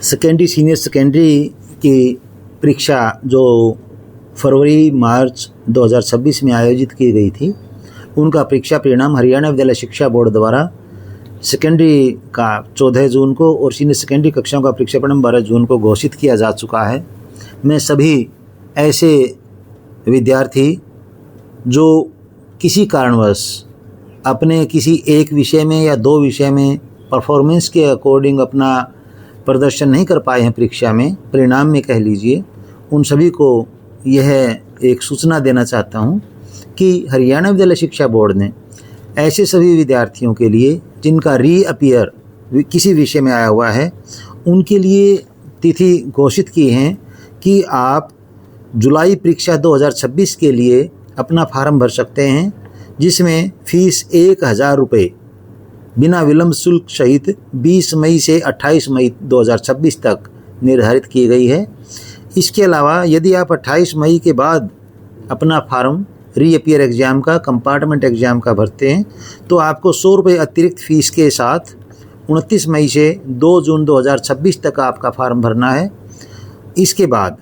Secondary senior secondary की परीक्षा जो फरवरी मार्च 2026 में आयोजित की गई थी, उनका परीक्षा परिणाम हरियाणा विद्यालय शिक्षा बोर्ड द्वारा सेकेंडरी का 14 जून को और सीनियर सेकेंडरी कक्षाओं का परीक्षा परिणाम 12 जून को घोषित किया जा चुका है। मैं सभी ऐसे विद्यार्थी जो किसी कारणवश अपने किसी एक विषय में या दो विषय में परफॉर्मेंस के अकॉर्डिंग अपना प्रदर्शन नहीं कर पाए हैं परीक्षा में, परिणाम में कह लीजिए, उन सभी को यह एक सूचना देना चाहता हूं कि हरियाणा विद्यालय शिक्षा बोर्ड ने ऐसे सभी विद्यार्थियों के लिए जिनका रीअपियर किसी विषय में आया हुआ है, उनके लिए तिथि घोषित की है कि आप जुलाई परीक्षा 2026 के लिए अपना फार्म भर सकते हैं, जिसमें फ़ीस 1000 रुपये बिना विलंब शुल्क सहित 20 मई से 28 मई 2026 तक निर्धारित की गई है। इसके अलावा यदि आप 28 मई के बाद अपना फार्म रीअपियर एग्ज़ाम का, कंपार्टमेंट एग्ज़ाम का भरते हैं तो आपको 100 रुपये अतिरिक्त फ़ीस के साथ 29 मई से 2 जून 2026 तक आपका फार्म भरना है। इसके बाद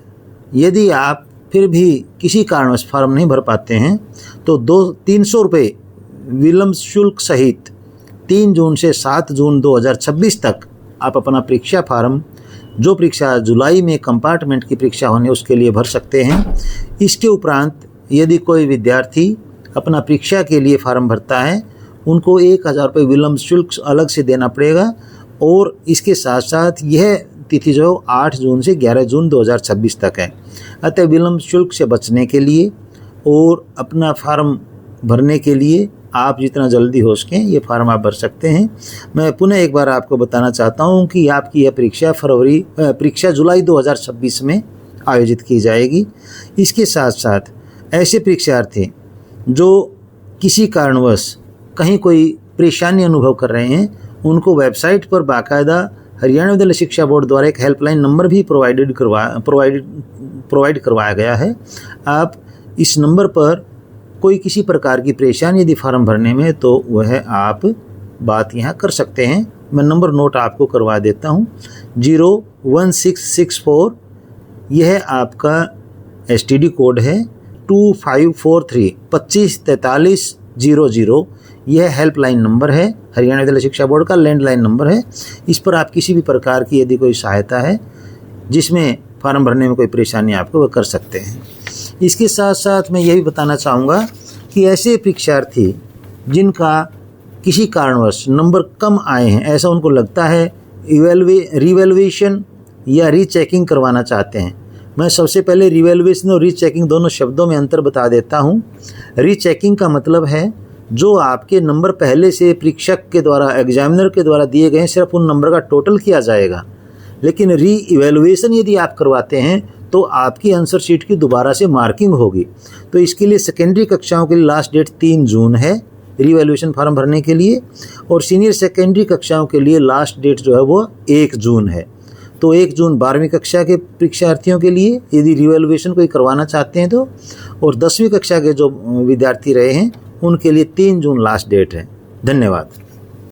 यदि आप फिर भी किसी कारणवश फार्म नहीं भर पाते हैं तो 300 रुपये विलंब शुल्क सहित 3 जून से 7 जून 2026 तक आप अपना परीक्षा फार्म, जो परीक्षा जुलाई में कंपार्टमेंट की परीक्षा होने उसके लिए भर सकते हैं। इसके उपरांत यदि कोई विद्यार्थी अपना परीक्षा के लिए फार्म भरता है, उनको 1000 रुपये विलंब शुल्क अलग से देना पड़ेगा और इसके साथ साथ यह तिथि जो 8 जून से 11 जून 2026 तक है। अतः विलंब शुल्क से बचने के लिए और अपना फार्म भरने के लिए आप जितना जल्दी हो सकें ये फार्म आप भर सकते हैं। मैं पुनः एक बार आपको बताना चाहता हूं कि आपकी यह परीक्षा जुलाई 2026 में आयोजित की जाएगी। इसके साथ साथ ऐसे परीक्षार्थी जो किसी कारणवश कहीं कोई परेशानी अनुभव कर रहे हैं, उनको वेबसाइट पर बाकायदा हरियाणा विद्यालय शिक्षा बोर्ड द्वारा एक हेल्पलाइन नंबर भी प्रोवाइड करवाया गया है। आप इस नंबर पर कोई किसी प्रकार की परेशानी यदि फार्म भरने में, तो वह आप बात यहाँ कर सकते हैं। मैं नंबर नोट आपको करवा देता हूँ। 01664 यह आपका STD कोड है। 2543 254300 यह हेल्पलाइन नंबर है, हरियाणा विद्यालय शिक्षा बोर्ड का लैंडलाइन नंबर है। इस पर आप किसी भी प्रकार की यदि कोई सहायता है जिसमें फार्म भरने में कोई परेशानी आपको वह कर सकते हैं। इसके साथ साथ मैं यही बताना चाहूँगा कि ऐसे परीक्षार्थी जिनका किसी कारणवश नंबर कम आए हैं, ऐसा उनको लगता है, रिवैल्यूएशन या रीचेकिंग करवाना चाहते हैं। मैं सबसे पहले रिवैल्यूएशन और रीचेकिंग दोनों शब्दों में अंतर बता देता हूँ। रीचेकिंग का मतलब है जो आपके नंबर पहले से परीक्षक के द्वारा, एग्जामिनर के द्वारा दिए गए, सिर्फ उन नंबर का टोटल किया जाएगा। लेकिन री इवैल्यूएशन यदि आप करवाते हैं तो आपकी आंसर शीट की दोबारा से मार्किंग होगी। तो इसके लिए सेकेंडरी कक्षाओं के लिए लास्ट डेट 3 जून है रीवैल्यूएशन फॉर्म भरने के लिए, और सीनियर सेकेंडरी कक्षाओं के लिए लास्ट डेट जो है वो 1 जून है। तो 1 जून 12वीं कक्षा के परीक्षार्थियों के लिए यदि रिवैल्यूएशन कोई करवाना चाहते हैं तो, और 10वीं कक्षा के जो विद्यार्थी रहे हैं उनके लिए 3 जून लास्ट डेट है। धन्यवाद।